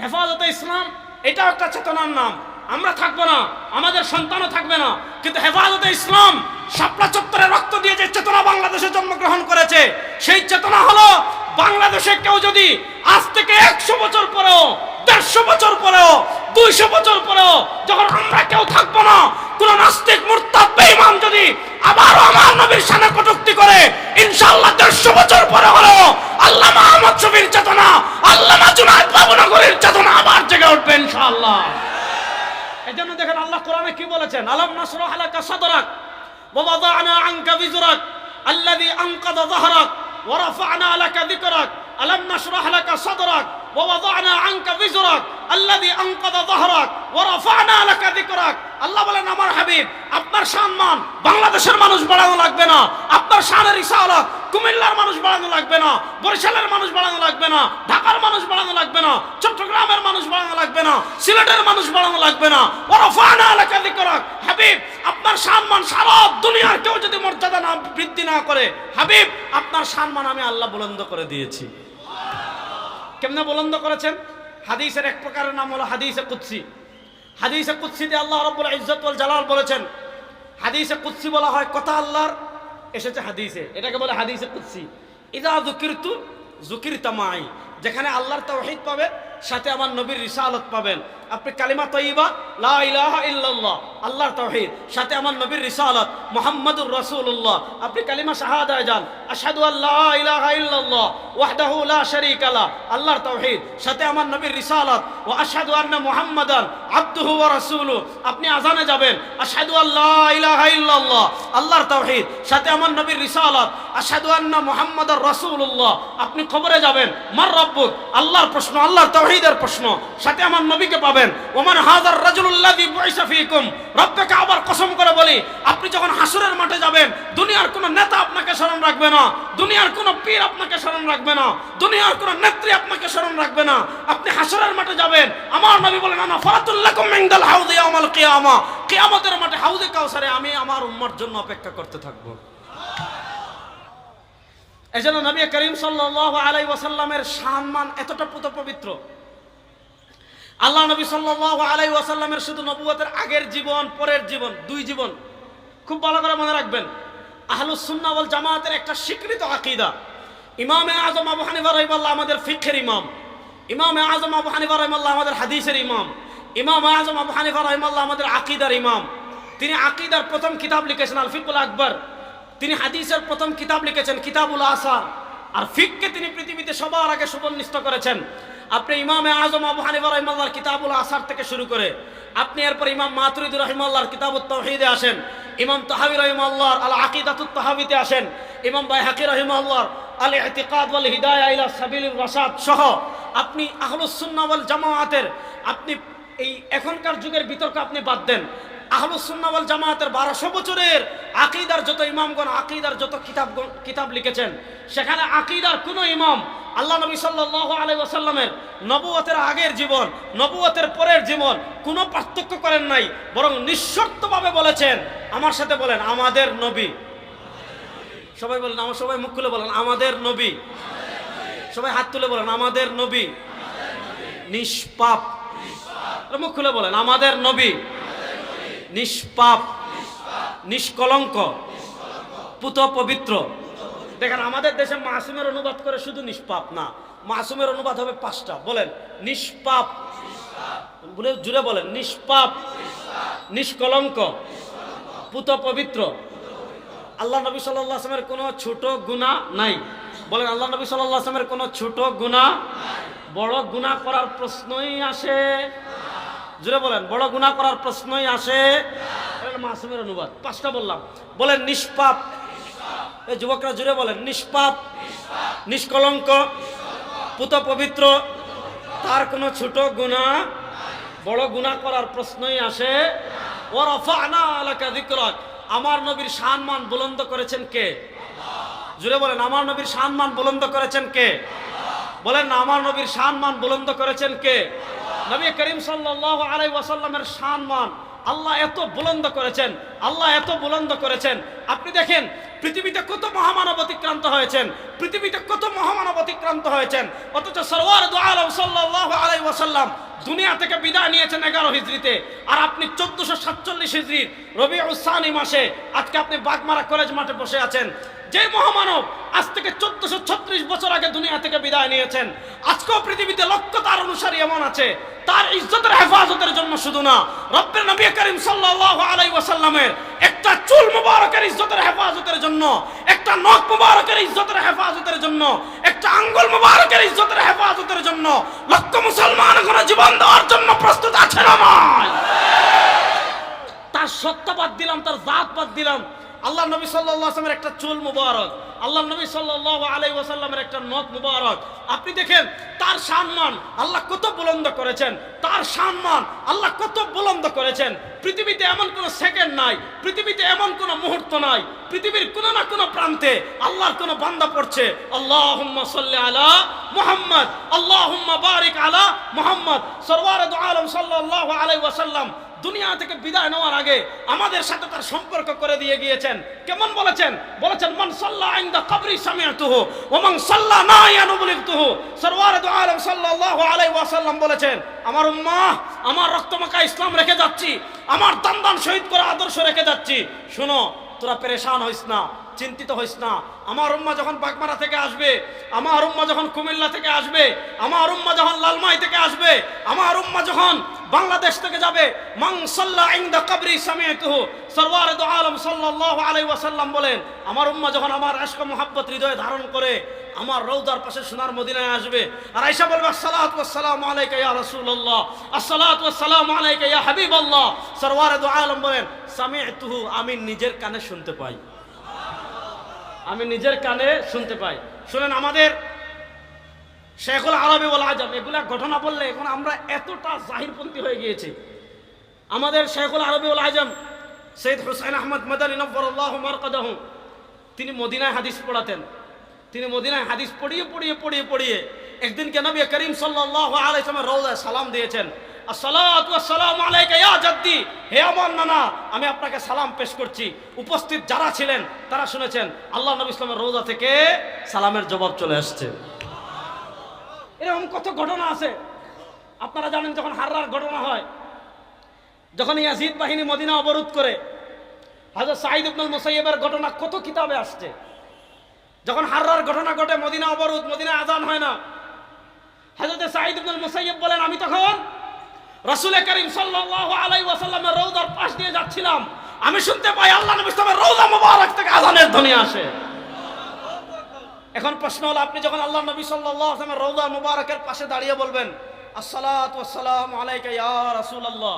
হেফাজতে ইসলাম এটাও একটা চেতনার নাম। আমরা থাকবো না, আমাদের সন্তানও থাকবে না, কিন্তু হেফাজতে ইসলাম শাপলা চত্বরে রক্ত দিয়ে যে চেতনা বাংলাদেশে জন্মগ্রহণ করেছে, সেই চেতনা হলো বাংলাদেশে কেউ যদি আজ থেকে 100 বছর পরেও, 150 বছর পরেও, 200 বছর পরেও যখন আমরা কেউ থাকবো না, কোন নাস্তিক মুরতাদ বেঈমান যদি আবারও আমার নবীর শানে কটূক্তি করে, ইনশাআল্লাহ 150 বছর পরে হলো আল্লামা আহমদ শফীর চেতনা, আল্লামা জুনায়েদ বাবুনগরীর চেতনা আবার জেগে উঠবে ইনশাআল্লাহ। এজন্য দেখেন আল্লাহ কোরআনে কি বলেছেন, আলাম নাশরাহ লাকা সাদরাক ওয়া ওয়াদা'না আনকা বিজরাক আল্লাযী আনকাযা যাহরাক ওয়া রাফা'না লাকা যিকরাক আলাম নাশরাহ লাকা সাদরাক ওয়া ওয়াদা'না আনকা বিজরাক আল্লাযী আনকাযা যাহরাক ওয়া রাফা'না লাকা যিকরাক। আল্লাহ বলেন আমার হাবিব, আপনার সম্মান বাংলাদেশের মানুষ বাড়ানো লাগবে না, আপনার শানের রিসালাত কুমিল্লার মানুষ বাড়ানো লাগবে না, বরিশালের মানুষ বাড়ানো লাগবে না, ঢাকার মানুষ বাড়ানো লাগবে না, চট্টগ্রামের মানুষ বাড়ানো লাগবে না, সিলেটের মানুষ বাড়ানো লাগবে না। ওয়া রাফা'না লাকা যিকরাক, হাবিব আপনার সম্মান সারা দুনিয়ার কেউ যদি মর্যাদা না বৃদ্ধি না করে, হাবিব আপনার সম্মান আমি আল্লাহ বুলন্দ করে দিয়েছি। কেমনে বুলন্দ করেছেন? হাদিসের এক প্রকারের নাম হলো হাদিসে কুদসি। হাদিসে কুদসিতে আল্লাহ রাব্বুল ইজ্জত ওয়াল জালাল বলেছেন, হাদিসে কুদসি বলা হয় কথা আল্লাহর এসেছে হাদিসে, এটাকে বলে হাদিসে কুদসি। ইযা যুকিরতু যুকিরতা মাই, যেখানে আল্লাহর তাওহীদ পাবে, সাথে আমার নবীর রিসালাত পাবেন। আপনি কালিমা তয়্যিবা লা ইলাহা ইল্লাল্লাহ আল্লাহর তাওহীদ, সাথে আমার নবীর রিসালাত মুহাম্মাদুর রাসূলুল্লাহ, আপনি কালিমা শাহাদায় যান আশহাদু আল্লা ইলাহা ইল্লাল্লাহ ওয়াহদাহু লা শারীকা লা আল্লাহর তাওহীদ, সাথে আমার নবীর রিসালাত ওয়া আশহাদু আন্না মুহাম্মাদান আবদুহু ওয়া রাসূলুহু, আপনি আযানে যাবেন আশহাদু আল্লা ইলাহা ইল্লাল্লাহ আল্লাহর তাওহীদ, সাথে আমার নবীর রিসালাত আশহাদু আন্না মুহাম্মাদার রাসূলুল্লাহ, আপনি কবরে যাবেন মার রাব্বুক আল্লাহর প্রশ্ন, আল্লাহর তাওহীদের প্রশ্ন, সাথে আমার নবীকে পাবেন ওমান হাযার রাজুলুল্লাযী বুইসা ফীকুম। রব্বকে আবার কসম করে বলি, আপনি যখন হাসরের মাঠে যাবেন, দুনিয়ার কোন নেতা আপনাকে স্মরণ রাখবে না, দুনিয়ার কোন পীর আপনাকে স্মরণ রাখবে না, দুনিয়ার কোন নেত্রী আপনাকে স্মরণ রাখবে না, আপনি হাসরের মাঠে যাবেন। আমার নবী বলেন আনা ফারাতুল লাকুম ইনদাল হাউযি ইয়াউমাল কিয়ামা, কিয়ামতের মাঠে হাউজে কাউসারে আমি আমার উম্মত জন্য অপেক্ষা করতে থাকব। এজন্য নবী করিম সাল্লাল্লাহু আলাইহি ওয়াসাল্লামের সম্মান এতটা পবিত্র। আল্লাহ নবী সাল্লাল্লাহু আলাইহি ওয়াসাল্লামের শুধু নবুয়তের আগের জীবন, পরের জীবন, দুই জীবন খুব ভালো করে মনে রাখবেন। আহলুস সুন্নাহ ওয়াল জামাতের একটা স্বীকৃত আকীদা। ইমামে আযম আবু হানিফা রাহিমাহুল্লাহ আমাদের ফিকহের ইমাম, ইমামে আযম আবু হানিফা রাহিমাহুল্লাহ আমাদের হাদিসের ইমাম, ইমামে আযম আবু হানিফা রাহিমাহুল্লাহ আমাদের আকীদার ইমাম। তিনি আকীদার প্রথম কিতাব লিখেছেন আল ফিকহুল আকবার, তিনি হাদিসের প্রথম কিতাব লিখেছেন কিতাবুল আসার, আর ফিকহকে তিনি পৃথিবীতে সবার আগে সুবর্ণিষ্ট করেছেন। আপনি ইমামে আযম আবু হানিফা রাহিমাহুল্লাহর কিতাবুল আসার থেকে শুরু করে আপনি এরপর ইমাম মাতুরিদি রাহিমাহুল্লাহর কিতাবুত তাওহীদে আসেন, ইমাম তাহাবী রাহিমাহুল্লাহর আল আকীদাতুত তাহাবীতে আসেন, ইমাম বাইহাকী রাহিমাহুল্লাহর আল ইতিকাদ ওয়াল হিদায়াহ ইলা সাবিলির রাশাদ সহ আপনি আহলুস সুন্নাহ ওয়াল জামাআতের, আপনি এই এখনকার যুগের বিতর্ক আপনি বাদ দেন, আহলুস সুন্নাহ ওয়াল জামাআতের 1200 বছরের আকীদার যত ইমামগণ আকীদার যত কিতাব লিখেছেন, সেখানে আকীদার কোন ইমাম আল্লাহ নবী সাল্লাল্লাহু আলাইহি ওয়াসাল্লামের নবুয়তের আগের জীবন, নবুয়তের পরের জীবন কোনো পার্থক্য করেন নাই, বরং নিঃশর্তভাবে বলেছেন, আমার সাথে বলেন আমাদের নবী। সবাই বলেন, আমার সবাই মুখ খুলে বলেন আমাদের নবী, সবাই হাত তুলে বলেন আমাদের নবী নিষ্পাপ, মুখ খুলে বলেন আমাদের নবী নিষ্পাপ, নিষ্কলঙ্ক, পুত পবিত্র। দেখেন আমাদের দেশে মাসুমের অনুবাদ করে শুধু নিষ্পাপ না, মাসুমের অনুবাদ হবে 5টা। বলেন নিষ্পাপ, বলে জুড়ে বলেন নিষ্পাপ, নিষ্কলঙ্ক, পুত পবিত্র। আল্লাহ নবী সাল্লাল্লাহু আলাইহি ওয়াসাল্লামের কোনো ছোট গুনাহ নাই। বলেন আল্লাহ নবী সাল্লাল্লাহু আলাইহি ওয়াসাল্লামের কোনো ছোট গুনাহ, বড় গুনাহ করার প্রশ্নই আসে। জুড়ে বলেন বড় গুনাহ করার প্রশ্নই আসে। এটা মাসুমের অনুবাদ, 5টা বললাম। বলেন নিষ্পাপ, এই যুবকরা জুড়ে বলেন নিষ্পাপ, নিষ্কলঙ্ক, পুত পবিত্র, তার কোনো ছোট গুনাহ বড় গুনাহ করার প্রশ্নই আসে। ওয়া রাফা'না লাকা যিকরাক, আমার নবীর সম্মান বুলন্দ করেছেন কে? জুড়ে বলেন আমার নবীর সম্মান বুলন্দ করেছেন কে? বলেন না আমার নবীর সম্মান বুলন্দ করেছেন কে? নবী করিম সাল্লাল্লাহু আলাইহি ওয়াসাল্লামের সম্মান আল্লাহ এত বুলন্দ করেছেন, আল্লাহ এত বুলন্দ করেছেন। আপনি দেখেন পৃথিবীতে কত মহামানব অতিক্রান্ত হয়েছেন, পৃথিবীতে কত মহামানব অতিক্রান্ত হয়েছেন, অথচ সরওয়ার দু আলম সাল্লাল্লাহু আলাইহি ওয়াসাল্লাম দুনিয়া থেকে বিদায় নিয়েছেন 11 হিজরিতে, আর আপনি 1447 হিজরির রবিউল সানি মাসে আজকে আপনি বাগমারা কলেজ মাঠে বসে আছেন। যে মহামানব আজ থেকে 1436 বছর আগে দুনিয়া থেকে বিদায় নিয়েছেন, আজকেও পৃথিবীতে লক্ষ তার অনুসারী এমন আছে, তার ইজ্জতের হেফাজতের জন্য শুধু না, রব্বের নবী করিম সাল্লাল্লাহু আলাইহি ওয়াসাল্লামের একটা চুল মুবারকের ইজ্জতের হেফাজতের জন্য, একটা নখ মুবারকের ইজ্জতের হেফাজতের জন্য, একটা আঙ্গুল মুবারকের ইজ্জতের হেফাজতের জন্য লক্ষ মুসলমান এখন জীবন দেওয়ার জন্য প্রস্তুত আছে না ভাই? তার সত্তা বাদ দিলাম, তার জাত বাদ দিলাম, আল্লাহ নবী সাল্লাল্লাহু আলাইহি ওয়াসাল্লামের একটা চুল মুবারক, আল্লাহ নবী সাল্লাল্লাহু আলাইহি ওয়াসাল্লামের একটা নখ মুবারক, আপনি দেখেন তার সম্মান আল্লাহ কত বুলন্দ করেছেন, তার সম্মান আল্লাহ কত বুলন্দ করেছেন। পৃথিবীতে এমন কোন সেকেন্ড নাই, পৃথিবীতে এমন কোন মুহূর্ত নাই, পৃথিবীর কোন না কোন প্রান্তে আল্লাহর কোন বান্দা পড়ছে আল্লাহুম্মা সাল্লি আলা মুহাম্মদ, আল্লাহুম্মা বারিক আলা মুহাম্মদ। সরওয়ার দু আলম সাল্লাল্লাহু আলাইহি ওয়াসাল্লাম দুনিয়া থেকে বিদায় নেওয়ার আগে আমাদের সাথে তার সম্পর্ক করে দিয়ে গিয়েছেন। কেমন বলেছেন? বলেছেন মান সাল্লা ইনদা কবরি সামিআতুহু ওয়া মান সাল্লা নাইয়ান বুলিগতুহু। সরওয়ার দু আলম সাল্লাল্লাহু আলাইহি ওয়াসাল্লাম বলেছেন, আমার উম্মাহ, আমার রক্তমাখা ইসলাম রেখে যাচ্ছি, আমার দান শহীদ করা আদর্শ রেখে যাচ্ছি, শোনো তোরা পেরেশান হইস না, চিন্তিত হইস না। আমার উম্মা যখন বাগমারা থেকে আসবে, আমার উম্মা যখন কুমিল্লা থেকে আসবে, আমার উম্মা যখন লালমাই থেকে আসবে, আমার উম্মা যখন বাংলাদেশ থেকে যাবে, মান সাল্লা ইনদা কবরি সামিআতুহু। সরওয়ার দু আলম সাল্লাল্লাহু আলাইহি ওয়াসাল্লাম বলেন, আমার উম্মা যখন আমার ইশক ও মুহাব্বত হৃদয়ে ধারণ করে আমার রওজার পাশে সোনার মদিনায় আসবে, আর আয়েশা বলবে আসসালাতু ওয়াসসালামু আলাইকা ইয়া রাসূলুল্লাহ, আসসালাতু ওয়াসসালামু আলাইকা ইয়া হাবিবাল্লাহ। সরওয়ার দু আলম বলেন, সামিআতুহু, আমি নিজের কানে শুনতে পাই, আমি নিজের কানে শুনতে পাই। শুনেন, আমাদের শেখুল আরবি ওয়াল আজম এগুলা ঘটনা বললে এখন আমরা এতটা জাহিরপন্থী হয়ে গিয়েছি। আমাদের শেখুল আরবি ওয়াল আজম সৈয়দ হুসাইন আহমদ মাদানী নব্বরাল্লাহু মারকাদাহু, তিনি মদিনায় হাদিস পড়াতেন। তিনি মদিনায় হাদিস পড়িয়ে একদিনকে নবী করিম সাল্লাল্লাহু আলাইহি ওয়াসাল্লাম রওজায় সালাম দিয়েছেন, আসসালাতু ওয়াসসালামু আলাইকা ইয়া জাদ্দি, হে আমার নানা, আমি আপনাকে সালাম পেশ করছি। উপস্থিত যারা ছিলেন তারা শুনেছেন আল্লাহ নবী ইসলামের রওজা থেকে সালামের জবাব চলে আসছে। এরকম কত ঘটনা আছে। আপনারা জানেন যখন হাররার ঘটনা হয়, যখন ইয়াজিদ বাহিনী মদিনা অবরোধ করে, হযরত সাঈদ ইবনুল মুসাইয়্যিবের ঘটনা কত কিতাবে আসছে। যখন হাররার ঘটনা ঘটে, মদিনা অবরোধ, মদিনায় আযান হয় না, হযরত সাঈদ ইবনুল মুসাইয়্যিব বলেন, আমি তখন রাসূল করিম সাল্লাল্লাহু আলাইহি ওয়াসাল্লামের রওজার পাশ দিয়ে যাচ্ছিলাম, আমি শুনতে পাই আল্লাহ নবী সাল্লাল্লাহু আলাইহি ওয়াসাল্লামের রওজা মুবারক থেকে আযানের ধ্বনি আসে। এখন প্রশ্ন হলো, আপনি যখন আল্লাহ নবী সাল্লাল্লাহু আলাইহি ওয়াসাল্লামের রওজা মুবারকের পাশে দাঁড়িয়ে বলবেন আসসালাতু ওয়াসসালামু আলাইকা ইয়া রাসূলুল্লাহ,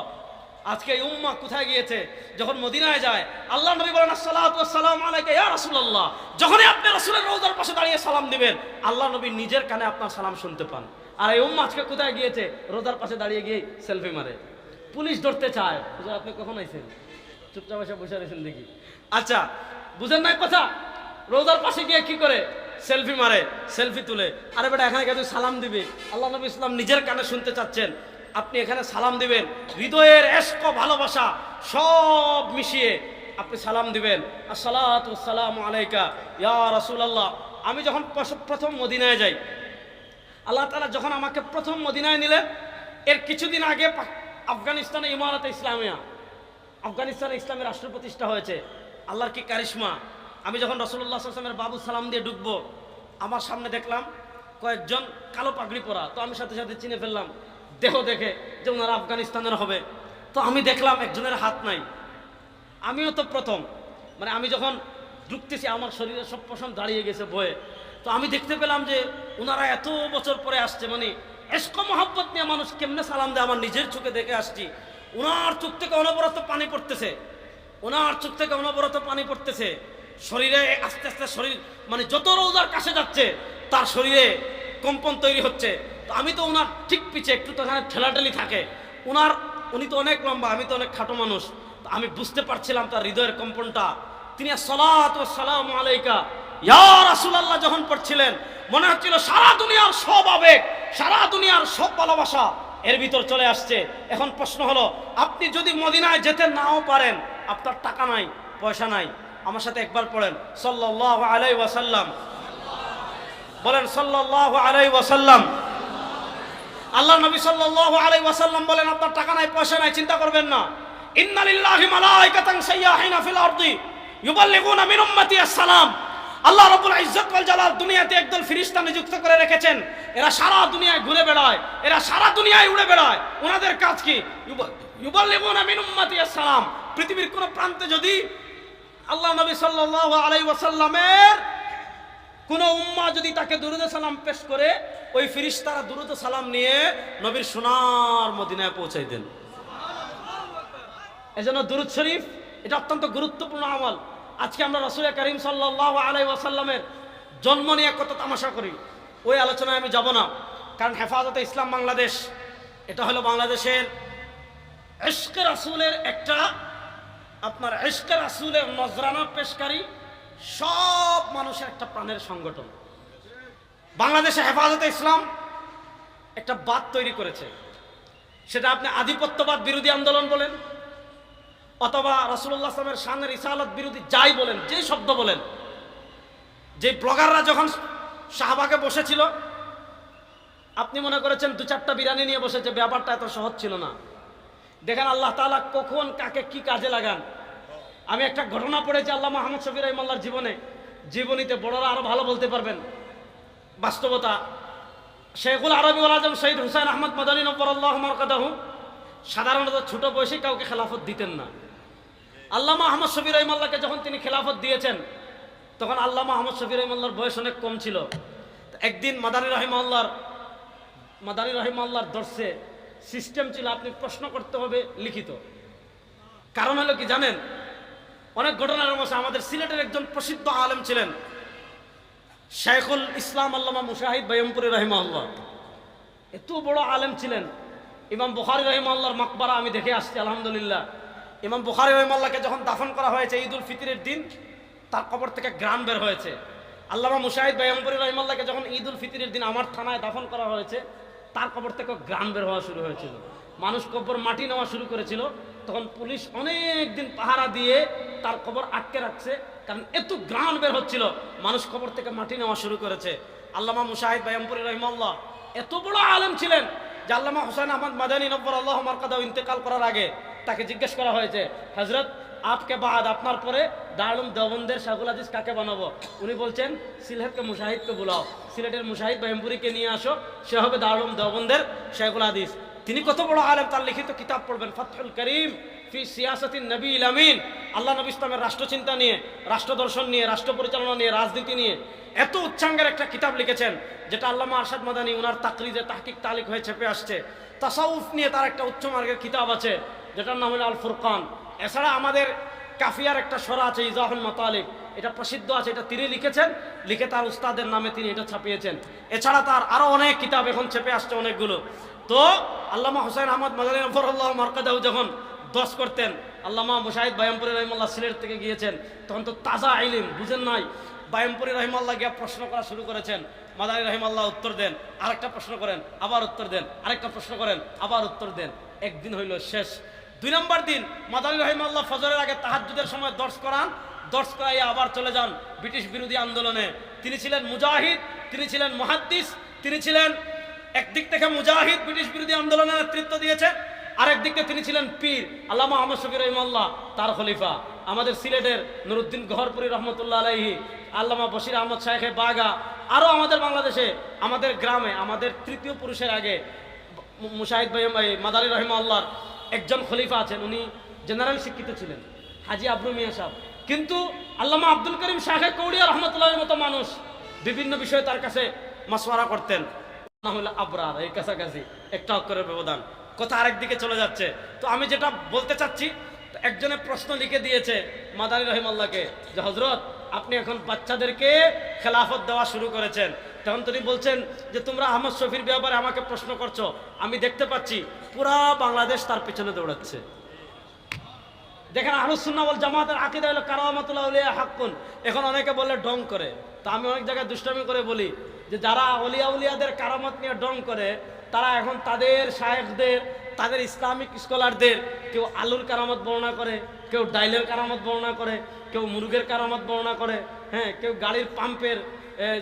আজকে এই উম্মাহ কোথায় গিয়েছে? যখন মদিনায় যায় আল্লাহ নবী বলেন আসসালাতু ওয়াসসালামু আলাইকা ইয়া রাসূলুল্লাহ, যখনই আপনি রাসূলের রওজার পাশে দাঁড়িয়ে সালাম দিবেন আল্লাহ নবী নিজের কানে আপনার সালাম শুনতে পান। আর এই উম্মাহ আজকে কোথায় গিয়েছে? রোজার পাশে দাঁড়িয়ে গিয়ে সেলফি মারে, পুলিশ ধরতে চায়। হুজুর আপনি কখন আইছেন? চুপচাপ এসে বসে রয়েছেন দেখি। আচ্ছা, বুঝেন নাই কথা? রোজার পাশে গিয়ে কি করে? সেলফি মারে, সেলফি তুলে। আরে বেটা, এখানে গিয়ে সালাম দিবে, আল্লাহ নবী ইসলাম নিজের কানে শুনতে চাচ্ছেন, আপনি এখানে সালাম দিবেন, হৃদয়ের ইশক ভালোবাসা সব মিশিয়ে আপনি সালাম দিবেন, আসসালাতু ওয়াসসালামু আলাইকা ইয়া রাসূলুল্লাহ। আমি যখন প্রথম মদিনায় যাই, আল্লাহ তাআলা যখন আমাকে প্রথম মদিনায় নিলেন, এর কিছুদিন আগে আফগানিস্তানে ইমারতে ইসলামিয়া, আফগানিস্তানে ইসলামী রাষ্ট্র প্রতিষ্ঠা হয়েছে। আল্লাহর কি কারিশমা! আমি যখন রাসূলুল্লাহ সাল্লাল্লাহু আলাইহি ওয়াসাল্লামের বাবু সালাম দিয়ে ঢুকবো, আমার সামনে দেখলাম কয়েকজন কালো পাগড়ি পরা। তো আমি সাথে সাথে চিনে ফেললাম দেহ দেখে যে ওনারা আফগানিস্তানের হবে। তো আমি দেখলাম একজনের হাত নাই। আমিও তো প্রথম, মানে আমি যখন ঢুকতেছি আমার শরীরে সব পশম দাঁড়িয়ে গেছে ভয়ে। তো আমি দেখতে পেলাম যে ওনারা এত বছর পরে আসছে, মানে ইশক মহব্বত নিয়ে মানুষ কেমনে সালাম দেয় আমার নিজের চোখে দেখে আসছি। ওনার চোখ থেকে অনবরত পানি পড়তেছে, ওনার চোখ থেকে অনবরত পানি পড়তেছে, শরীরে আস্তে আস্তে শরীর মানে যত রওজার কাছে যাচ্ছে তার শরীরে কম্পন তৈরি হচ্ছে। তো আমি তো ওনার ঠিক পিছে একটু তো এখানে ঠেলাঠেলি থাকে, উনি তো অনেক লম্বা, আমি তো অনেক খাটো মানুষ। তো আমি বুঝতে পারছিলাম তার হৃদয়ের কম্পনটা। তিনি আসসালাতু ওয়াসসালামু আলাইকা ইয়া রাসূলুল্লাহ যখন পড়ছিলেন, মনে হচ্ছিল সারা দুনিয়ার সব আবেগ, সারা দুনিয়ার সব ভালোবাসা এর ভিতর চলে আসছে। এখন প্রশ্ন হলো, আপনি যদি মদিনায় যেতে নাও পারেন, আপনার টাকা নাই, পয়সা নাই, আমার সাথে একবার পড়েন সাল্লাল্লাহু আলাইহি ওয়াসাল্লাম। বলেন সাল্লাল্লাহু আলাইহি ওয়াসাল্লাম। আল্লাহ নবী সাল্লাল্লাহু আলাইহি ওয়াসাল্লাম বলেন, আপনার টাকা নাই, পয়সা নাই, চিন্তা করবেন না। ইন্না লিল্লাহি মালাইকাতান সাইয়াহিনা ফিল আরদি ইউবাল্লিগুনা মিন উম্মতি আসসালাম। আল্লাহ রাব্বুল ইজ্জত ওয়াল জালাল দুনিয়াতে একদল ফেরেশতা নিযুক্ত করে রেখেছেন। এরা সারা দুনিয়ায় ঘুরে বেড়ায়, এরা সারা দুনিয়ায় উড়ে বেড়ায়। ওনাদের কাজ কি? ইউবাল্লিগুনা মিন উম্মতি আসসালাম। পৃথিবীর কোন প্রান্তে যদি আল্লাহ নবী সাল্লাল্লাহু আলাইহি ওয়াসাল্লামের কোন উম্মাহ যদি তাকে দুরূদ সালাম পেশ করে, ওই ফেরেশতারা দুরূদ সালাম নিয়ে নবীর সোনার মদিনায় পৌঁছায় দেন। এজন্য দুরূদ শরীফ এটা অত্যন্ত গুরুত্বপূর্ণ আমল। আজকে আমরা রাসূল করিম সাল্লাল্লাহু আলাইহি ওয়াসাল্লামের জন্ম নিয়ে কত তামাশা করি, ওই আলোচনায় আমি যাব না। কারণ হেফাজতে ইসলাম বাংলাদেশ এটা হলো বাংলাদেশের ইশকে রাসূলের একটা, আপনার ইশকে রাসূলের নজরানা পেশকারী সব মানুষের একটা প্রাণের সংগঠন। বাংলাদেশে হেফাজতে ইসলাম একটা বাদ তৈরি করেছে, সেটা আপনি আধিপত্যবাদ বিরোধী আন্দোলন বলেন অথবা রাসূলুল্লাহ সাল্লাল্লাহু আলাইহি ওয়াসাল্লামের শানের রিসালাত বিরোধী যাই বলেন, যে শব্দ বলেন। যে ব্লগাররা যখন শাহবাগে বসেছিল, আপনি মনে করেছেন দু চারটা বিরিয়ানি নিয়ে বসেছে, ব্যাপারটা এত সহজ ছিল না। দেখেন আল্লাহ তাআলা কখন কাকে কি কাজে লাগান। আমি একটা ঘটনা পড়েছি আল্লামা মুহাম্মদ শফি রাহিমাহুল্লাহর জীবনীতে, বড়রা আরো ভালো বলতে পারবেন বাস্তবতা। শেখুল আরবি ওয়াল আজম শহীদ হুসাইন আহমদ মাদানী নব্বরাল্লাহু মারকাদাহু সাধারণত ছোট বয়সে কাউকে খেলাফত দিতেন না। আল্লামা আহমদ শফি রাহিমাহুল্লাহকে যখন তিনি খেলাফত দিয়েছেন, তখন আল্লামা আহমদ শফি রাহিমাহুল্লাহর বয়স অনেক কম ছিল। একদিন মাদানী রাহিমাহুল্লাহর দর্শে সিস্টেম ছিল আপনি প্রশ্ন করতে হবে লিখিত। কারণ হলো কি জানেন, অনেক ঘটনার মধ্যে আমাদের সিলেটের একজন প্রসিদ্ধ আলেম ছিলেন শাইখুল ইসলাম আল্লামা মুজাহিদ বাইয়ামপুরী রাহিমাহুল্লাহ। এত বড় আলেম ছিলেন। ইমাম বুখারী রাহিমাহুল্লাহর মাকবারা আমি দেখে আসছি আলহামদুলিল্লাহ। ইমাম বুখারী রাহিমাহুল্লাহকে যখন দাফন করা হয়েছে ঈদুল ফিতরের দিন, তার কবর থেকে গ্রাম বের হয়েছে। আল্লামা মুজাহিদ বাইয়ামপুরী রাহিমাহুল্লাহকে যখন ঈদুল ফিতরের দিন আমার থানায় দাফন করা হয়েছে, তার কবর থেকে গ্রাম বের হওয়া শুরু হয়েছিল। মানুষ কবর মাটি নেওয়া শুরু করেছিল। তখন পুলিশ অনেক দিন পাহারা দিয়ে তার কবর আটকে রাখছে, কারণ এত গ্রাম বের হচ্ছিল, মানুষ কবর থেকে মাটি নেওয়া শুরু করেছে। আল্লামা মুজাহিদ বাইয়ামপুরী রাহিমাহুল্লাহ এত বড় আলেম ছিলেন যে আল্লামা হুসাইন আহমদ মাদানী নব্বরাল্লাহু মারকাদাহু ইন্তেকাল করার আগে তাকে জিজ্ঞেস করা হয়েছে, হযরত আপকে বাদ, আপনার পরে দারুল দেওবন্দের শাইখুল হাদিস কাকে বানাবো? উনি বলছেন সিলেটকে মুজাহিদকে বুলাও, সিলেটের মুজাহিদ বাইয়ামপুরীকে নিয়ে আসো, সে হবে দারুল দেওবন্দের শাইখুল হাদিস। তিনি কত বড় আলেম, তার লিখিত কিতাব পড়বেন ফাতহুল করিম ফি সিয়াসাতিন নবীল আমিন। আল্লাহ নবী ইসলামের রাষ্ট্রচিন্তা নিয়ে, রাষ্ট্র দর্শন নিয়ে, রাষ্ট্র পরিচালনা নিয়ে, রাজনীতি নিয়ে এত উচ্চাঙ্গের একটা কিতাব লিখেছেন, যেটা আল্লামা আরশাদ মাদানী উনার তাকরিজে তাহকিক তালিক হয়ে ছেপে আসছে। তাসাউফ নিয়ে তার একটা উচ্চ মার্গের কিতাব আছে, যেটার নাম হলো আল ফুরকান। এছাড়া আমাদের কাফিয়ার একটা সরা আছে ইজাহুল মাতালিব, এটা প্রসিদ্ধ আছে, এটা তিনি লিখেছেন, লিখে তার উস্তাদের নামে তিনি এটা ছাপিয়েছেন। এছাড়া তার আরো অনেক কিতাব এখন ছেপে আসছে অনেকগুলো। তো আল্লামা হুসাইন আহমদ মাদানী নব্বরাল্লাহু মারকাদাহু যখন দশ করতেন, আল্লামা মুজাহিদ বাইয়ামপুরী রাহিমাহুল্লাহ সিলেট থেকে গিয়েছেন, তখন তো তাজা ইলম বুঝেন নাই। বাইয়ামপুরী রাহিমাহুল্লাহ গিয়ে প্রশ্ন করা শুরু করেছেন, মাদানী রাহিমাহুল্লাহ উত্তর দেন, আরেকটা প্রশ্ন করেন, আবার উত্তর দেন, আরেকটা প্রশ্ন করেন, আবার উত্তর দেন। একদিন হইল শেষ। 2 নম্বর দিন মাদানী রাহিমাহুল্লাহ ফজরের আগে তাহাজ্জুদের সময় দর্শ করান, দর্শ করাইয়া আবার চলে যান ব্রিটিশ বিরোধী আন্দোলনে। তিনি ছিলেন মুজাহিদ, তিনি ছিলেন মুহাদ্দিস, তিনি ছিলেন একদিক থেকে মুজাহিদ, ব্রিটিশ বিরোধী আন্দোলনের নেতৃত্ব দিয়েছেন, আরেক দিকে তিনি ছিলেন পীর আল্লামা আহমদ শফি রাহিমাহুল্লাহ, তার খলিফা। আমাদের সিলেটের নুরুদ্দিন গহরপুরী রহমতুল্লাহ আলাইহি, আল্লামা বশির আহমদ শাইখে বাগা, আরও আমাদের বাংলাদেশে আমাদের গ্রামে আমাদের তৃতীয় পুরুষের আগে মুজাহিদ মাদানী রাহিমাহুল্লাহর একজন খলিফা আছেন, উনি জেনারেল শিক্ষিত ছিলেন, হাজি আবরু মিয়া সাহেব। কিন্তু আল্লামা আব্দুল করিম শাইখে কৌড়িয়া রহমতুল্লাহের মতো মানুষ বিভিন্ন বিষয়ে তার কাছে মাসওয়ারা করতেন। না হলে আবরার, এই কাছাকাছি একটা অক্ষরের ব্যবধান, কথা আরেক দিকে চলে যাচ্ছে। তো আমি যেটা বলতে চাচ্ছি, একজনে প্রশ্ন লিখে দিয়েছে মাদানী রাহিমাহুল্লাহকে যে হযরত আপনি এখন বাচ্চাদেরকে খেলাফত দেওয়া শুরু করেছেন, তখন তিনি বলছেন যে তোমরা আহমদ শফির ব্যাপারে আমাকে প্রশ্ন করছো, আমি দেখতে পাচ্ছি পুরা বাংলাদেশ তার পিছনে দৌড়াচ্ছে। দেখেন আহলুস সুন্নাহ ওয়াল জামাতের আকীদা হলো কারামাতুল আউলিয়া হাক্কুন। এখন অনেকে বলে ঢং করে, তা আমি অনেক জায়গায় দুষ্টামি করে বলি যে যারা ওলিয়া উলিয়াদের কারামত নিয়ে ঢং করে, তারা এখন তাদের শায়েখদের, তাদের ইসলামিক স্কলারদের, কেউ আলুর কারামত বর্ণনা করে, কেউ ডাইলের কারামত বর্ণনা করে, কেউ মুরগের কারামত বর্ণনা করে, হ্যাঁ, কেউ গাড়ির পাম্পের,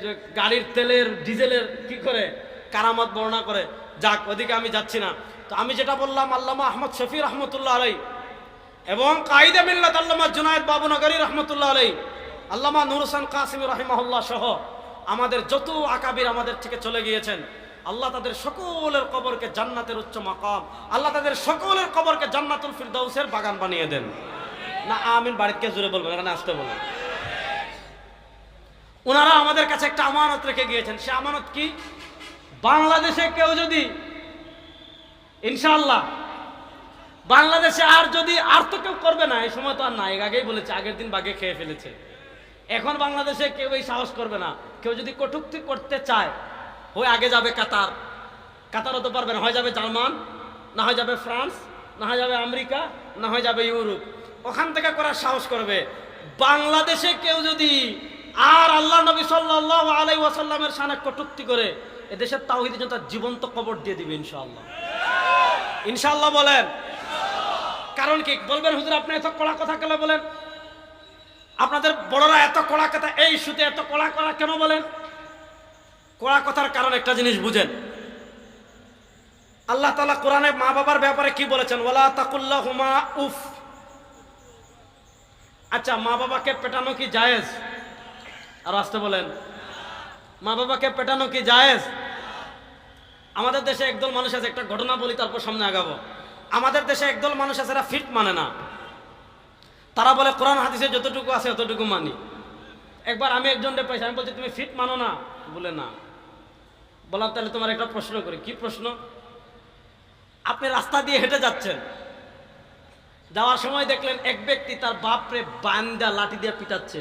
যে গাড়ির তেলের ডিজেলের কি করে কারামত বর্ণনা করে। যাক, ওদিকে আমি যাচ্ছি না। তো আমি যেটা বললাম, আল্লামা আহমদ শফি রহমতুল্লাহ আলাই এবং কায়দে মিল্লাত আল্লামা জুনায়েদ বাবুনগরী রহমতুল্লাহ আলাই, আল্লামা নূর হোসেন কাসিমি রাহিমাহুল্লাহ সহ আমাদের যত আকাবির আমাদের থেকে চলে গিয়েছেন, আল্লাহ তাদের সকলের কবরকে জান্নাতের উচ্চ মাকাম, আল্লাহ তাদের সকলের কবরকে জান্নাতুল ফিরদাউসের বাগান বানিয়ে দেন। না আমিন বাড়িতে জুড়ে বলবেন, এখানে আসতে বলবেন। ওনারা আমাদের কাছে একটা আমানত রেখে গিয়েছেন। সে আমানত কি? বাংলাদেশে কেউ যদি ইনশাআল্লাহ বাংলাদেশে আর তো কেউ করবে না, এই সময় তো আর নাই, আগেই বলেছে, আগের দিন বাঘে খেয়ে ফেলেছে। এখন বাংলাদেশে কেউ এই সাহস করবে না। কেউ যদি কটূক্তি করতে চায়, হয় আগে যাবে কাতার, কাতারও তো পারবে না, হয় যাবে জার্মান, না হয় যাবে ফ্রান্স, না হয় যাবে আমেরিকা, না হয় যাবে ইউরোপ, ওখান থেকে করার সাহস করবে। বাংলাদেশে কেউ যদি আর আল্লাহ নবী সাল্লাল্লাহু আলাইহি ওয়াসাল্লামের শানে কটূক্তি করে, এদেশের তাওহীদের জন্য তার জীবন্ত কবর দিয়ে দিবে ইনশাআল্লাহ। ইনশাআল্লাহ বলেন। কারণ কি বলবেন, হুজুর আপনি এত কড়া কথা কেন বলেন? আপনাদের বড়রা এত কড়া কথা, এই ইস্যুতে এত কড়া কড়া কেন বলেন? কড়া কথার কারণ একটা জিনিস বুঝেন। আল্লাহ তাআলা কোরআনে মা বাবার ব্যাপারে কি বলেছেন? ওয়ালা তাকুল্লাহুমা উফ। আচ্ছা, মা বাবাকে পেটানো কি জায়েজ? আর আসতে বলেন, মা বাবাকে পেটানো কি জায়েজ? আমাদের দেশে একদল মানুষ আছে, একটা ঘটনা বলি তারপর সামনে আগাবো। আমাদের দেশে একদল মানুষ আছে, এরা ফিট মানে না। তারা বলে কোরআন হাদিসে যতটুকু আছে ততটুকু মানি। একবার আমি একজনকে পাইছি, আমি বলছি তুমি ফিট মানো না? বলে না। বললাম তাহলে তোমার একটা প্রশ্ন করি। কি প্রশ্ন? আপনি রাস্তা দিয়ে হেঁটে যাচ্ছেন, যাওয়ার সময় দেখলেন এক ব্যক্তি তার বাপরে বান্দা লাঠি দিয়ে পিটাচ্ছে,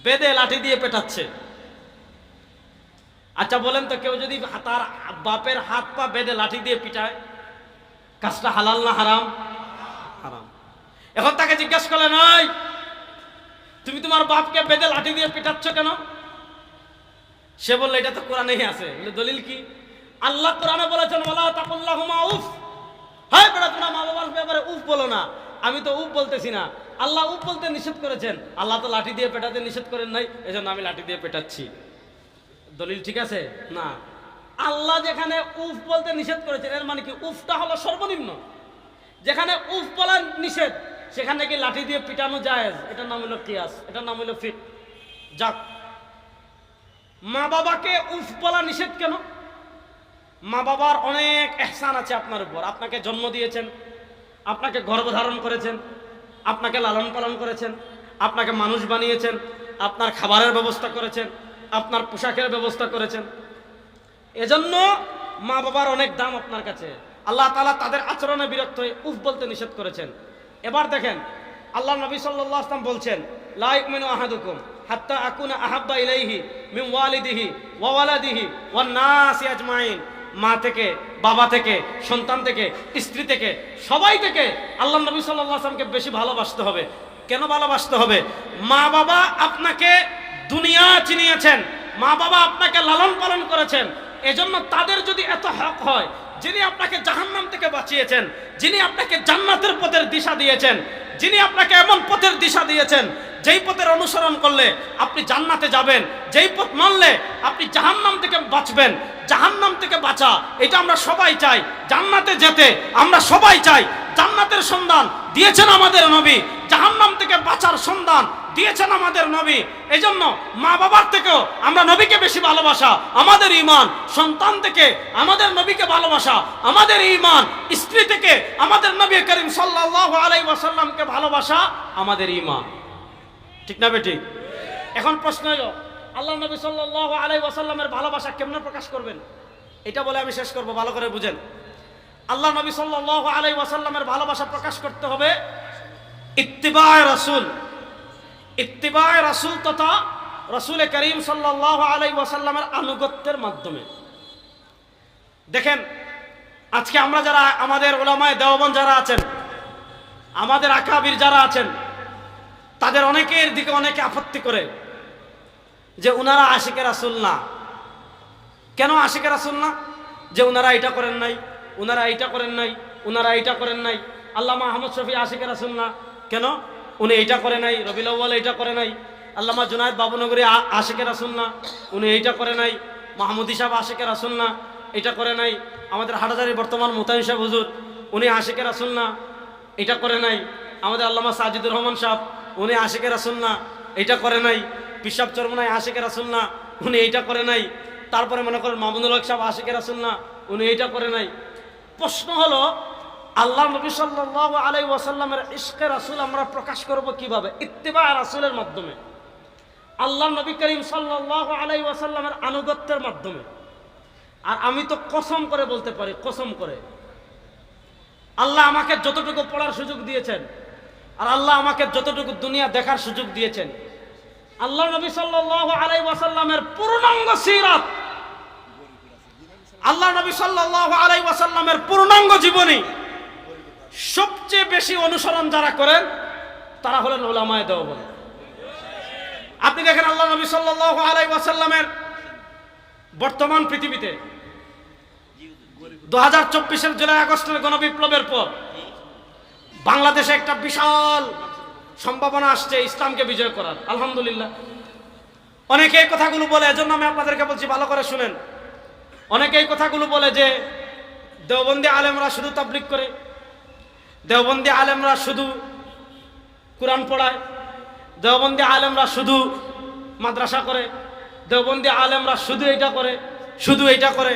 বেদে লাঠি দিয়ে পেটাচ্ছে। আচ্ছা বলেন তো, কেউ যদি তার বাপের হাত পা বেঁধে লাঠি দিয়ে পিটায়, কাজটা হালাল না হারাম? হারাম। এখন তাকে জিজ্ঞাসা করলেন, ওই তুমি তোমার বাপকে বেঁধে লাঠি দিয়ে পিটাচ্ছ কেন? সে বলল এটা তো কোরআনেই আছে। দলিল কি? আল্লাহ কোরআনে বলেছেন ওয়ালা তাকুল্লাহুমা উফ। হায় বেটা, তোমরা মা বাবার ব্যাপারে উফ বলো না। আমি তো উফ বলতেছি না, আল্লাহ উফ বলতে নিষেধ করেছেন। আল্লাহ তো লাঠি দিয়ে পেটাতে নিষেধ করেন নাই, এজন্য আমি লাঠি দিয়ে পেটাচ্ছি। দলিল ঠিক আছে না? আল্লাহ যেখানে উফ বলতে নিষেধ করেছেন, এর মানে কি উফটা হলো সর্বনিম্ন। যেখানে উফ বলা নিষেধ, সেখানে কি লাঠি দিয়ে পিটানো জায়েজ? এটার নাম হলো কিয়াস, এটার নাম হলো ফিট। যাক, মা বাবাকে উফ বলা নিষেধ কেন? মা বাবার অনেক এহসান আছে আপনার উপর। আপনাকে জন্ম দিয়েছেন, আপনাকে গর্ভধারণ করেছেন, আপনাকে লালন পালন করেছেন, আপনাকে মানুষ বানিয়েছেন, আপনার খাবারের ব্যবস্থা করেছেন, আপনার পোশাকের ব্যবস্থা করেছেন। এজন্য মা বাবার অনেক দাম আপনার কাছে। আল্লাহ তাআলা তাদের আচরণে বিরক্ত হয়ে উফ বলতে নিষেধ করেছেন। এবার দেখেন, আল্লাহ নবী সাল্লাল্লাহু আলাইহি ওয়াসাল্লাম বলছেন, লা ইউমিনু আহাদুকুম হাত্তা আকুনা আহাব্বা ইলাইহি মিন ওয়ালিদিহি ওয়া ওয়ালাদিহি ওয়ান নাসি আজমাইন। মা থেকে, বাবা থেকে, সন্তান থেকে, স্ত্রী থেকে, সবাই থেকে আল্লাহ নবী সাল্লাল্লাহু আলাইহি ওয়াসাল্লামকে বেশি ভালোবাসতে হবে। কেন ভালোবাসতে হবে? মা বাবা আপনাকে দুনিয়া চিনিয়েছেন, মা বাবা আপনাকে লালন পালন করেছেন। এজন্য তাদের যদি এত হক হয়, যিনি আপনাকে জাহান্নাম থেকে বাঁচিয়েছেন, যিনি আপনাকে জান্নাতের পথের দিশা দিয়েছেন, যিনি আপনাকে এমন পথের দিশা দিয়েছেন যেই পথের অনুসরণ করলে আপনি জান্নাতে যাবেন, যেই পথ মানলে আপনি জাহান্নাম থেকে বাঁচবেন। জাহান্নাম থেকে বাঁচা এটা আমরা সবাই চাই, জান্নাতে যেতে আমরা সবাই চাই। জান্নাতের সন্ধান দিয়েছেন আমাদের নবী, জাহান্নাম থেকে বাঁচার সন্ধান দিয়েছেন আমাদের নবী। এজন্য মা বাবার থেকেও আমরা নবীকে বেশি ভালোবাসা আমাদের ঈমান, সন্তান থেকে আমাদের নবীকে ভালোবাসা আমাদের ঈমান, স্ত্রী থেকে আমাদের নবী করিম সাল্লাল্লাহু আলাইহি ওয়াসাল্লামকে ভালোবাসা আমাদের ঈমান। ঠিক না বেটি? এখন প্রশ্ন হলো, আল্লাহ নবী সাল্লাল্লাহু আলাইহি ওয়াসাল্লামের ভালোবাসা কেমনে প্রকাশ করবেন? এটা বলে আমি শেষ করব, ভালো করে বুঝেন। আল্লাহ নবী সাল্লাল্লাহু আলাইহি ওয়াসাল্লামের ভালোবাসা প্রকাশ করতে হবে ইত্তিবায়ে রাসূল। ইত্তিবায়ে রাসূল তথা রাসূল করিম সাল্লাল্লাহু আলাইহি ওয়াসাল্লামের আনুগত্যের মাধ্যমে। দেখেন, আজকে আমরা যারা আমাদের উলামায়ে দেওবন্দ যারা আছেন, আমাদের আকাবির যারা আছেন, তাদের অনেকের দিকে অনেকে আপত্তি করে যে উনারা আশিকে রাসূল না। কেন আশিকে রাসূল না? যে ওনারা এটা করেন নাই, ওনারা এইটা করেন নাই, ওনারা এইটা করেন নাই। আল্লামা আহমদ শফি আশিকে রাসূল না কেন? উনি এইটা করে নাই। রবিউল আউয়াল এইটা করে নাই। আল্লামা জুনায়েদ বাবুনগরী আশিকে রাসূল না, উনি এইটা করে নাই। মাহমুদি সাহেব আশিকে রাসূল না, এটা করে নাই। আমাদের হাটাজারির বর্তমান মুতাহিন সাহেব হুজুর, উনি আশিকে রাসূল না, এটা করে নাই। আমাদের আল্লামা সাজিদুর রহমান সাহেব, উনি আশিকে রাসূল না, এটা করে নাই। পিসাব চরমনায় আশিকে রাসূল না, উনি এইটা করে নাই। তারপরে মনে করেন মামুনুল হক সাহেব আশিকে রাসূল না, উনি এইটা করে নাই। প্রশ্ন হলো, আল্লাহ নবী সাল্লাল্লাহু আলাইহি ওয়াসাল্লামের ইশকে রাসূল আমরা প্রকাশ করব কিভাবে? ইত্তিবা রাসূলের মাধ্যমে, আল্লাহ নবী করিম সাল্লাল্লাহু আলাইহি ওয়াসাল্লামের আনুগত্যের মাধ্যমে। আর আমি তো কসম করে বলতে পারি, কসম করে, আল্লাহ আমাকে যতটুকু পড়ার সুযোগ দিয়েছেন, আর আল্লাহ আমাকে যতটুকু দুনিয়া দেখার সুযোগ দিয়েছেন, আল্লাহ নবী সাল্লাল্লাহু আলাইহি ওয়াসাল্লামের পূর্ণাঙ্গ সিরাত, আল্লাহ নবী সাল্লাল্লাহু আলাইহি ওয়াসাল্লামের পূর্ণাঙ্গ জীবনী সবচেয়ে বেশি অনুসরণ যারা করেন তারা হলেন উলামায়ে দেওবন্দ। আপনি দেখেন আল্লাহ নবী সাল্লাল্লাহু আলাইহি ওয়াসাল্লামের বর্তমান পৃথিবীতে 2024-এর জুলাই আগস্টের গণবিপ্লবের পর বাংলাদেশে একটা বিশাল সম্ভাবনা আসছে ইসলামকে বিজয় করার। আলহামদুলিল্লাহ। অনেকে এই কথাগুলো বলে, এজন্য আমি আপনাদেরকে বলছি ভালো করে শুনেন। অনেকে এই কথাগুলো বলে যে দেওবন্দি আলেমরা শুধু তাবলীগ করে, দেওবন্দি আলেমরা শুধু কোরআন পড়ায়, দেওবন্দি আলেমরা শুধু মাদ্রাসা করে, দেওবন্দি আলেমরা শুধু এইটা করে, শুধু এইটা করে।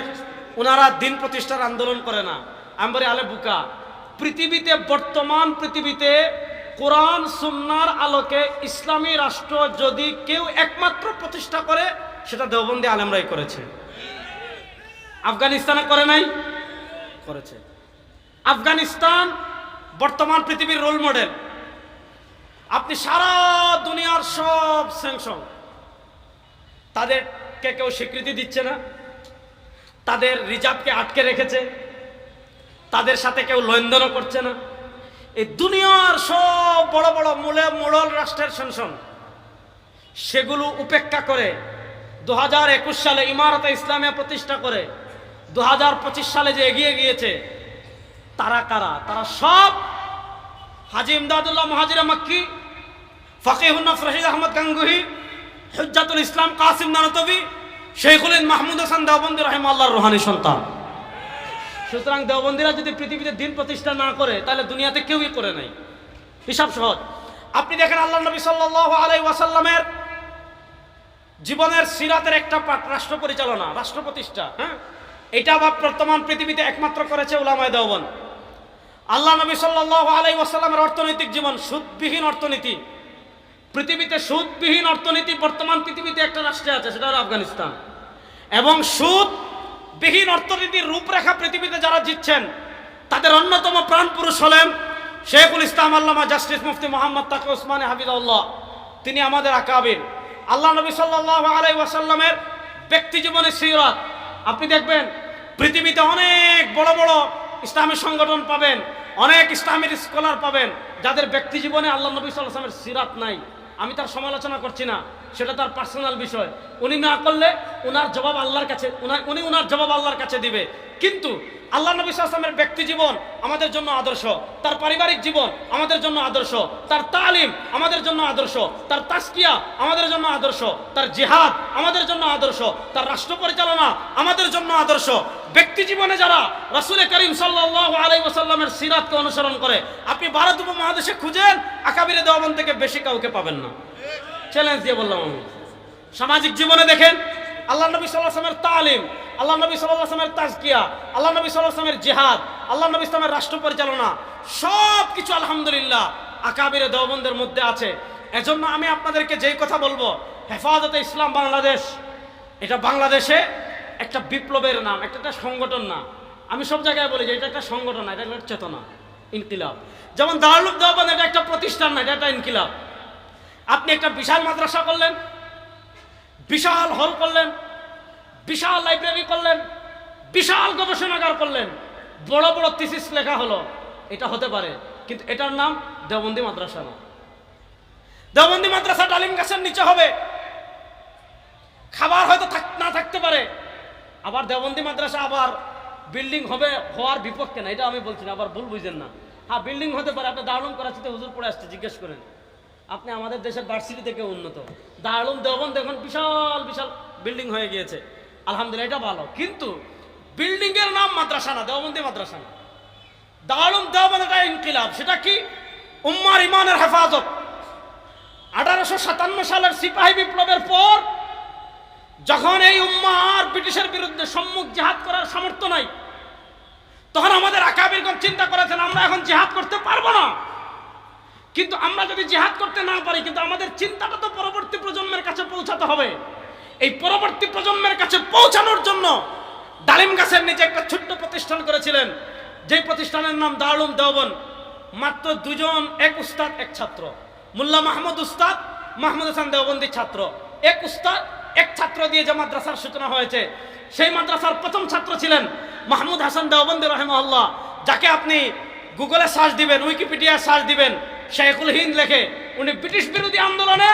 ওনারা দিন প্রতিষ্ঠার আন্দোলন করে না। আমি বলি আলে বুকা। পৃথিবীতে, বর্তমান পৃথিবীতে কোরআন সুন্নাহর আলোকে ইসলামী রাষ্ট্র যদি কেউ একমাত্র প্রতিষ্ঠা করে, সেটা দেওবন্দি আলেমরাই করেছে। আফগানিস্তানে করে নাই? করেছে। আফগানিস্তান বর্তমান পৃথিবীর রোল মডেল। আপনি সারা দুনিয়ার সব স্যাংশন, তাদেরকে কেউ স্বীকৃতি দিচ্ছে না, তাদের রিজার্ভকে আটকে রেখেছে, তাদের সাথে কেউ লেনদেনও করছে না। এই দুনিয়ার সব বড় বড় মোড়ল রাষ্ট্রের স্যাংশন, সেগুলো উপেক্ষা করে 2021 সালে ইমারতে ইসলামিয়া প্রতিষ্ঠা করে 2025 সালে যে এগিয়ে গিয়েছে, তারা কারা? তারা সব হাজী ইমদাদুল্লাহ মুহাজির মক্কি, ফকিহুন নফর রশিদ আহমদ গাঙ্গুহি, হুজ্জাতুল ইসলাম কাসিম নানতবি, শেখুল হিন্দ মাহমুদ হাসান দেওবন্দি রাহিমাহুল্লাহর রুহানি সন্তান। সুতরাং দেওবন্দিরা যদি পৃথিবীতে দিন প্রতিষ্ঠা না করে, তাহলে দুনিয়াতে কেউই করে নাই। হিসাব সহজ। আপনি দেখেন আল্লাহ নবী সাল্লাল্লাহু আলাইহি ওয়াসাল্লামের জীবনের সিরাতের একটা পাঠ, রাষ্ট্র পরিচালনা, রাষ্ট্র প্রতিষ্ঠা। হ্যাঁ, এটা বর্তমান পৃথিবীতে একমাত্র করেছে উলামায়ে দেওবন্দ। আল্লাহ নবী সাল্লাল্লাহু আলাইহি ওয়াসাল্লামের অর্থনৈতিক জীবন, সুদবিহীন অর্থনীতি। পৃথিবীতে সুদবিহীন অর্থনীতি বর্তমান পৃথিবীতে একটা রাষ্ট্রে আছে, সেটা হলো আফগানিস্তান। এবং সুদবিহীন অর্থনীতির রূপরেখা পৃথিবীতে যারা জিতছেন, তাদের অন্যতম প্রাণপুরুষ হলেন শেখুল ইসলাম আল্লামা জাস্টিস মুফতি মোহাম্মদ তাকি ওসমানী হাফিজাহুল্লাহ। তিনি আমাদের আকাবির। আল্লাহ নবী সাল্লাল্লাহু আলাইহি ওয়াসাল্লামের ব্যক্তি জীবনের সিরাত আপনি দেখবেন, পৃথিবীতে অনেক বড় বড় ইসলামী সংগঠন পাবেন, অনেক ইসলামের স্কলার পাবেন, যাদের ব্যক্তি জীবনে আল্লাহ নবী সাল্লাল্লাহু আলাইহি ওয়াসাল্লামের সিরাত নাই। আমি তার সমালোচনা করছি না, সেটা তার পার্সোনাল বিষয়। উনি না করলে উনার জবাব আল্লাহর কাছে, উনি উনার জবাব আল্লাহর কাছে দিবে। কিন্তু আল্লাহ নবী সাল্লাল্লাহু আলাইহি ওয়াসাল্লামের ব্যক্তি জীবন আমাদের জন্য আদর্শ, তার পারিবারিক জীবন আমাদের জন্য আদর্শ, তার তালিম আমাদের জন্য আদর্শ, তার তাসকিয়া আমাদের জন্য আদর্শ, তার জিহাদ আমাদের জন্য আদর্শ, তার রাষ্ট্র পরিচালনা আমাদের জন্য আদর্শ। ব্যক্তি জীবনে যারা রাসূল করিম সাল্লাল্লাহু আলাইহি ওয়াসাল্লামের সিরাতকে অনুসরণ করে, আপনি ভারত উপমহাদেশে খুঁজেন, আকাবিরে দেওবন্দ থেকে বেশি কাউকে পাবেন না। চ্যালেঞ্জ দিয়ে বললাম আমি। সামাজিক জীবনে দেখেন আল্লাহ নবী সাল্লাল্লাহু আলাইহি ওয়াসাল্লামের তালিম, আল্লাহ নবী সাল্লাল্লাহু আলাইহি ওয়াসাল্লামের তাজকিয়া, আল্লাহ নবী সাল্লাল্লাহু আলাইহি ওয়াসাল্লামের জিহাদ, আল্লাহ নবী ইসলামের রাষ্ট্র পরিচালনা, সব কিছু আলহামদুলিল্লাহ আকাবিরে দেওবন্দের মধ্যে আছে। এজন্য আমি আপনাদেরকে যেই কথা বলবো, হেফাজতে ইসলাম বাংলাদেশ, এটা বাংলাদেশে একটা বিপ্লবের নাম, একটা সংগঠন না। আমি সব জায়গায় বলি যে এটা একটা সংগঠন না, এটা একটা চেতনা, ইনকিলাব। যেমন দারুল উলুম দেওবন্দ এটা একটা প্রতিষ্ঠান না, এটা একটা ইনকিলাব। আপনি একটা বিশাল মাদ্রাসা করলেন, বিশাল হল করলেন, বিশাল লাইব্রেরি করলেন, বিশাল গবেষণাগার করলেন, বড় বড় থিসিস লেখা হলো, এটা হতে পারে, কিন্তু এটার নাম দেওবন্দি মাদ্রাসা না। দেওবন্দি মাদ্রাসা ডালিম গাছের নিচে হবে, খাবার হয়তো না থাকতে পারে। আবার দেওবন্দি মাদ্রাসা আবার বিল্ডিং হবে হওয়ার বিপক্ষে না, এটা আমি বলছি না, আবার ভুল বুঝেন না। হ্যাঁ, বিল্ডিং হতে পারে। আপনি দারুল করাচিতে হুজুর পড়ে আসছে, জিজ্ঞেস করেন। আপনি আমাদের দেশের ভার্সিটি থেকে উন্নত, দারুল দেওবন্দ এখন বিশাল বিশাল বিল্ডিং হয়ে গিয়েছে, আলহামদুলিল্লাহ, এটা ভালো। কিন্তু বিল্ডিং এর নাম মাদ্রাসা না, দেওবন্দি মাদ্রাসা না। দারুল দেওবন্দ এটা ইনকিলাব। সেটা কি? উম্মার ইমানের হেফাজত। 1857 সালের সিপাহী বিপ্লবের পর যখন এই উম্মাহ আর ব্রিটিশের বিরুদ্ধে সম্মুখ জিহাদ করার সামর্থ্য নাই, তখন আমাদের আকাবিরগণ চিন্তা করেছেন আমরা এখন জিহাদ করতে পারবো না। কিন্তু আমরা যদি জিহাদ করতে না পারি, কিন্তু আমাদের চিন্তাটা তো পরবর্তী প্রজন্মের কাছে পৌঁছাতে হবে। এই পরবর্তী প্রজন্মের কাছে পৌঁছানোর জন্য ডালিম গাছের নিচে একটা ছোট্ট প্রতিষ্ঠান করেছিলেন, যেই প্রতিষ্ঠানের নাম দারুল দেওবন্দ। মাত্র দুজন, এক উস্তাদ এক ছাত্র। মোল্লা মাহমুদ উস্তাদ, মাহমুদ হাসান দেওবন্দি ছাত্র। এক উস্তাদ এক ছাত্র দিয়ে যে মাদ্রাসার সূচনা হয়েছে, সেই মাদ্রাসার প্রথম ছাত্র ছিলেন মাহমুদ হাসান দেওবন্দি রাহিমাহুল্লাহ, যাকে আপনি গুগলে সার্চ দিবেন, উইকিপিডিয়া সার্চ দিবেন, শেখুল হিন্দ লেখে। উনি ব্রিটিশ বিরোধী আন্দোলনে,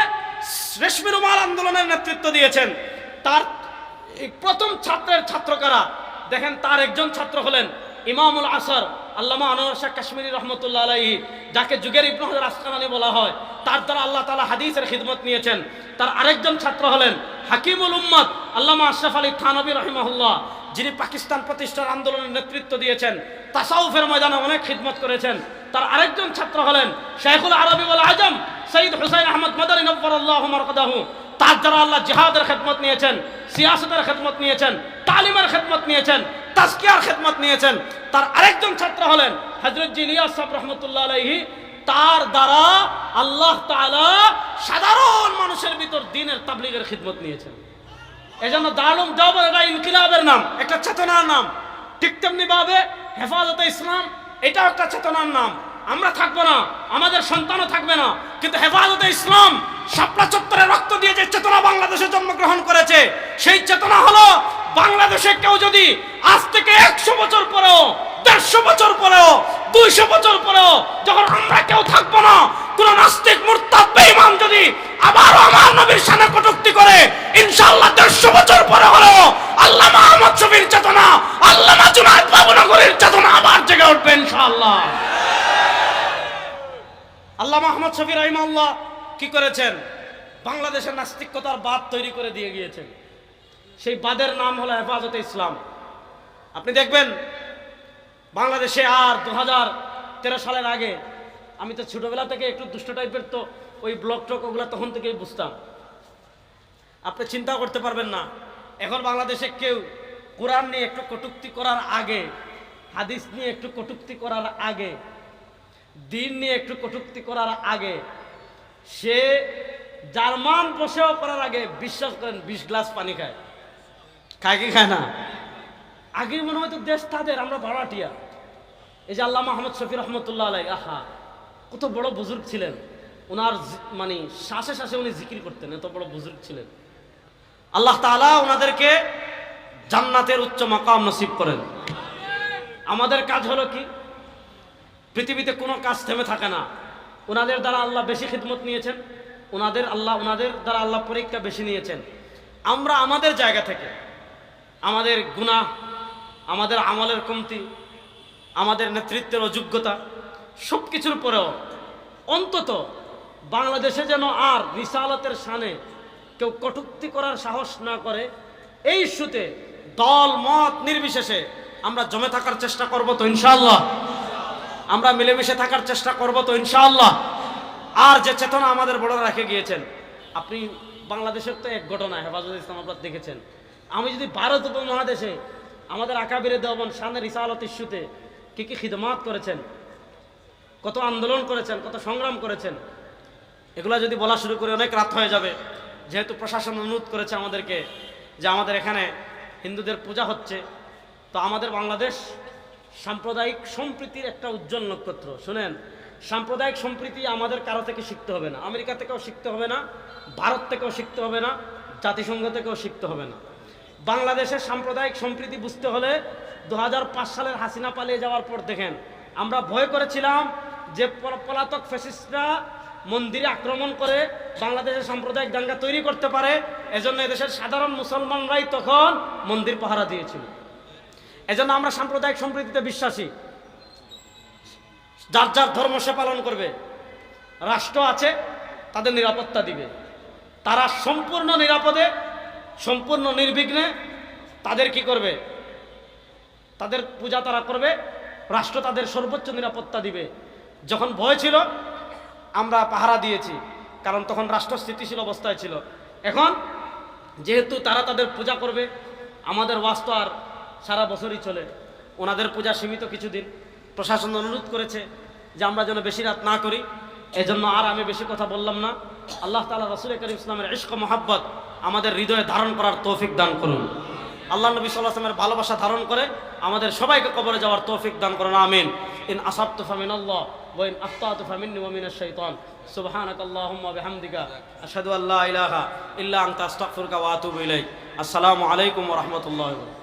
রেশমি রুমাল আন্দোলনের নেতৃত্ব দিয়েছেন। তার এই প্রথম ছাত্রের ছাত্র কারা দেখেন, তার একজন ছাত্র হলেন ইমামুল আসর আল্লামা আনোয়ার শাহ কাশ্মীরি রহমতুল্লাহ আলাইহি, যাকে যুগের ইবনে হাজার আসকালানি বলা হয়। তার দ্বারা আল্লাহ তাআলা হাদিসের খিদমত নিয়েছেন। তার আরেকজন ছাত্র হলেন হাকিমুল উম্মত আল্লামা আশরাফ আলী থানভী রাহিমাহুল্লাহ, যিনি পাকিস্তান প্রতিষ্ঠার আন্দোলনের নেতৃত্ব দিয়েছেন, তাসাউফের ময়দানে অনেক খিদমত করেছেন। তার আরেকজন ছাত্র হলেন শাইখুল আরবি ওয়াল আজম সৈয়দ হুসাইন আহমদ মাদানী নব্বরাল্লাহু মারকাদাহু। তার দ্বারা আল্লাহ জিহাদের খেদমত নিয়েছেন, সিয়াসতের খেদমত নিয়েছেন, তালিমের খেদমত নিয়েছেন, তাজকিয়ার খেদমত নিয়েছেন। তার আরেকজন ছাত্র হলেন হযরত ইলিয়াস সাহেব রাহমাতুল্লাহ আলাইহি। তার দ্বারা আল্লাহ তাআলা সাধারণ মানুষের ভিতর দ্বীনের তাবলীগের খেদমত নিয়েছেন। এজন্য দারুল দেওবন্দ এটা ইনকিলাবের নাম, একটা চেতনার নাম। ঠিক তেমনি ভাবে হেফাজতে ইসলাম এটাও একটা চেতনার নাম। আমরা থাকবো না, আমাদের সন্তানও থাকবে না, কিন্তু হেফাজতে ইসলাম শাপলা চত্বরে রক্ত দিয়ে যে চেতনা বাংলাদেশে জন্মগ্রহণ করেছে, সেই চেতনা হলো বাংলাদেশে কেউ যদি আজ থেকে 100 বছর পরেও, 150 বছর পরেও, 200 বছর পরেও, যখন আমরা কেউ থাকবো না, কোন নাস্তিক মুরতাদ বেঈমান যদি আবারও আমার নবীর শানে কটূক্তি করে, ইনশাআল্লাহ 150 বছর পরে হলেও আল্লামা আহমদ শফীর চেতনা, আল্লামা জুনায়েদ বাবুনগরীর চেতনা আবার জেগে উঠবে ইনশাআল্লাহ। আল্লামা আহমদ শফী রাহিমাহুল্লাহ কি করেছেন? বাংলাদেশের নাস্তিকতার বাদ তৈরি করে দিয়ে গিয়েছেন। সেই বাদের নাম হলো হেফাজতে ইসলাম। আপনি দেখবেন বাংলাদেশে আর 2013 সালের আগে, আমি তো ছোটবেলা থেকে একটু দুষ্ট টাইপের, তো ওই ব্লক টক ওগুলো তখন থেকেই বুঝতাম। আপনি চিন্তা করতে পারবেন না, এখন বাংলাদেশে কেউ কোরআন নিয়ে একটু কটূক্তি করার আগে, হাদিস নিয়ে একটু কটূক্তি করার আগে, দিন নিয়ে একটু কটূক্তি করার আগে, সে জার্মান বসেও করার আগে বিশ্বাস করেন 20 গ্লাস পানি খায়। খায় কি খায় না? আগে মনে হয়তো দেশ তাদের, আমরা ভাড়াটিয়া। এই যে আল্লামা আহমদ শফী রহমতুল্লাহ আলাইহি, আহা কত বড় বুজুর্গ ছিলেন। ওনার মানে শ্বাসে শ্বাসে উনি জিকির করতেন, এত বড় বুজুর্গ ছিলেন। আল্লাহ তাআলা ওনাদেরকে জান্নাতের উচ্চ মাকাম নসিব করেন। আমাদের কাজ হলো কি? পৃথিবীতে কোনো কাজ থেমে থাকে না। ওনাদের দ্বারা আল্লাহ বেশি খিদমত নিয়েছেন, ওনাদের দ্বারা আল্লাহ পরীক্ষা বেশি নিয়েছেন। আমরা আমাদের জায়গা থেকে আমাদের গুনাহ, আমাদের আমলের কমতি, আমাদের নেতৃত্বের অযোগ্যতা, সব কিছুর পরেও অন্তত বাংলাদেশে যেন আর রিসালাতের শানে কেউ কটূক্তি করার সাহস না করে, এই ইস্যুতে দল মত নির্বিশেষে আমরা জমে থাকার চেষ্টা করব তো ইনশাআল্লাহ। আমরা মিলেমিশে থাকার চেষ্টা করব তো ইনশাআল্লাহ। আর যে চেতনা আমাদের বড়রা রেখে গিয়েছেন, আপনি বাংলাদেশের তো এক ঘটনা হেফাজতে ইসলাম আপনারা দেখেছেন। আমি যদি ভারত উপমহাদেশে আমাদের আকাবিরে দেওবন্দ শানে রিসালাত ইস্যুতে কি কি খিদমাত করেছেন, কত আন্দোলন করেছেন, কত সংগ্রাম করেছেন, এগুলা যদি বলা শুরু করে অনেক রাত হয়ে যাবে। যেহেতু প্রশাসন অনুরোধ করেছে আমাদেরকে যে আমাদের এখানে হিন্দুদের পূজা হচ্ছে, তো আমাদের বাংলাদেশ সাম্প্রদায়িক সম্প্রীতির একটা উজ্জ্বল নক্ষত্র। শুনেন, সাম্প্রদায়িক সম্প্রীতি আমাদের কারো থেকে শিখতে হবে না, আমেরিকা থেকেও শিখতে হবে না, ভারত থেকেও শিখতে হবে না, জাতিসংঘ থেকেও শিখতে হবে না। বাংলাদেশের সাম্প্রদায়িক সম্প্রীতি বুঝতে হলে 2005 সালের হাসিনা পালিয়ে যাওয়ার পর দেখেন, আমরা ভয় করেছিলাম যে পলাতক ফ্যাসিস্টরা মন্দিরে আক্রমণ করে বাংলাদেশের সাম্প্রদায়িক দাঙ্গা তৈরি করতে পারে। এজন্য এদেশের সাধারণ মুসলমানরাই তখন মন্দির পাহারা দিয়েছিল। এজন্য আমরা সাম্প্রদায়িক সম্প্রীতিতে বিশ্বাসী। যার যার ধর্ম সে পালন করবে, রাষ্ট্র আছে তাদের নিরাপত্তা দিবে, তারা সম্পূর্ণ নিরাপদে সম্পূর্ণ নির্বিঘ্নে তাদের কি করবে, তাদের পূজা তারা করবে, রাষ্ট্র তাদের সর্বোচ্চ নিরাপত্তা দিবে। যখন ভয় ছিল আমরা পাহারা দিয়েছি, কারণ তখন রাষ্ট্র স্থিতিশীল অবস্থায় ছিল। এখন যেহেতু তারা তাদের পূজা করবে, আমাদের ওয়াজ তো আর সারা বছরই চলে, ওনাদের পূজা সীমিত কিছুদিন। প্রশাসন অনুরোধ করেছে যে আমরা যেন বেশি রাত না করি, এজন্য আর আমি বেশি কথা বললাম না। আল্লাহ তাআলা রাসূল করিম ইসলামের ইশক মোহাব্বত আমাদের হৃদয়ে ধারণ করার তৌফিক দান করুন। আল্লাহ নবী সাল্লাল্লাহু আলাইহি ওয়াসাল্লামের ভালোবাসা ধারণ করে আমাদের সবাইকে কবরে যাওয়ার তৌফিক দান করুন, আমিন। ইন আসাবতু ফামিনাল্লাহ ওয়া ইন আখতাতু ফামিন্নি ওয়া মিনাশ শাইতান। সুবহানাকাল্লাহুম্মা ওয়া বিহামদিকা আশহাদু আল্লা ইলাহা ইল্লা আনতা আস্তাগফিরুকা ওয়া আতুবু ইলাইক। আসসালামু আলাইকুম ওয়া রাহমাতুল্লাহি ওয়া বারাকাতুহু।